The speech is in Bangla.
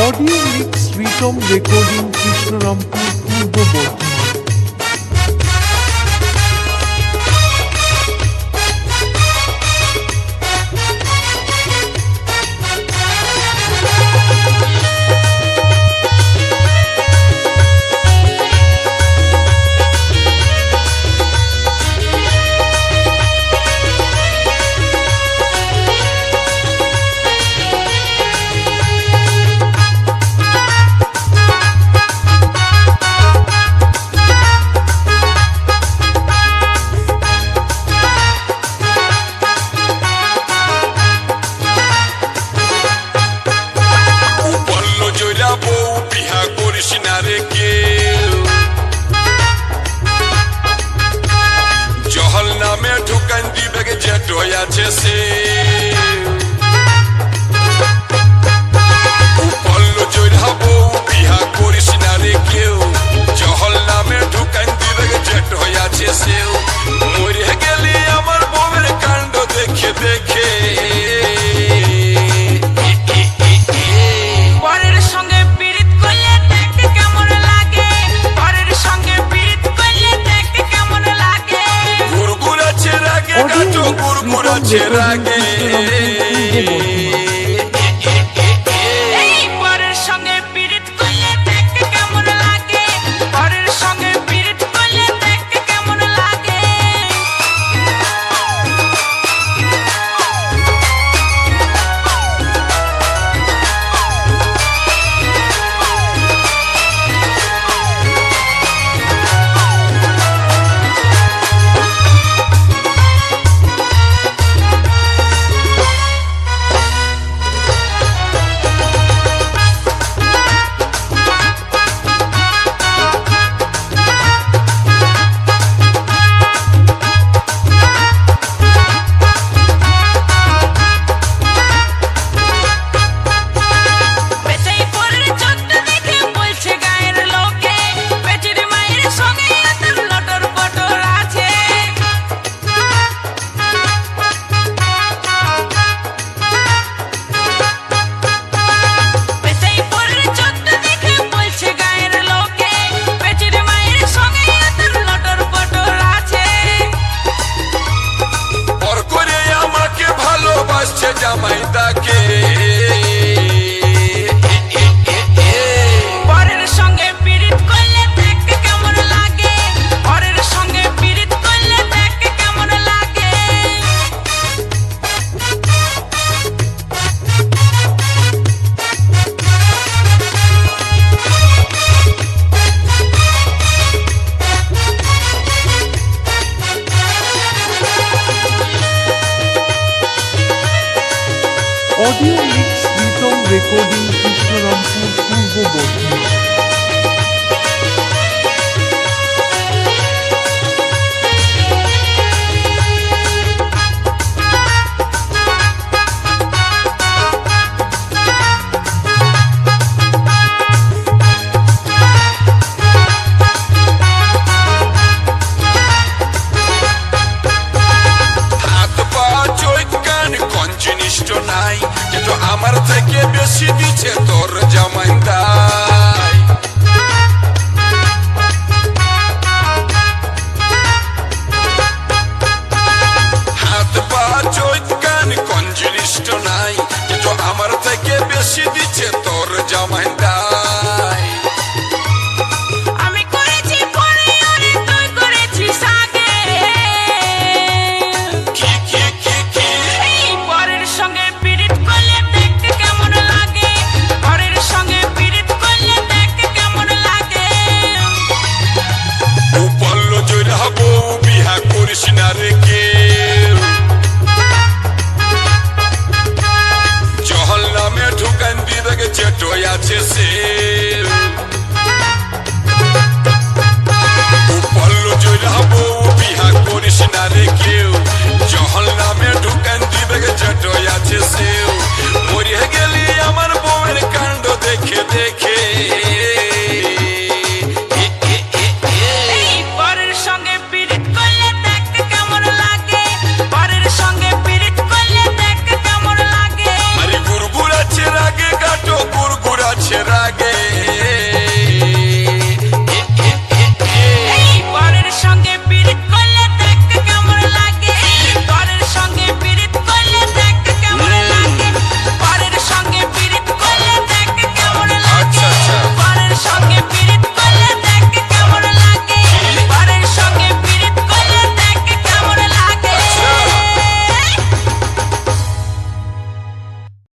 অডিও মিক্স রিটম রেকর্ডিং কৃষ্ণরামপুর পূর্ব বর্ধমান। জহল নামে ঢুকান দিবে যেটো আছে সে বললো জয়রাবো বিহা করিস না রে কেউ জহল নামে ঢুকান দিবে যেটো আছে সেও মরে গেলি আমার বউয়ের কাণ্ড দেখে দেখে গুরগুরাছে রাগে পরের সঙ্গে পীড়িত করলে দেখতে কেমন লাগে পরের সঙ্গে পীড়িত করলে দেখতে কেমন লাগে জামাই তাকে পরের সঙ্গে পীড়িত করলে দেখতে কেমন লাগে পরের সঙ্গে পীড়িত করলে দেখতে কেমন লাগে অডিও মিক্স রিটম রেকর্ডিং কৃষ্ণরামপুর পূর্ব বর্ধমান। নাই কিন্তু আমার থেকে বেশি দিচ্ছে তোর জামাইদাই হাত পা চোখ কান কোন জিনিসটা নাই কিন্তু আমার থেকে বেশি দিচ্ছে তোর জামাইদাই জহল নামে ঢুকান দিবে যেটো আছে সে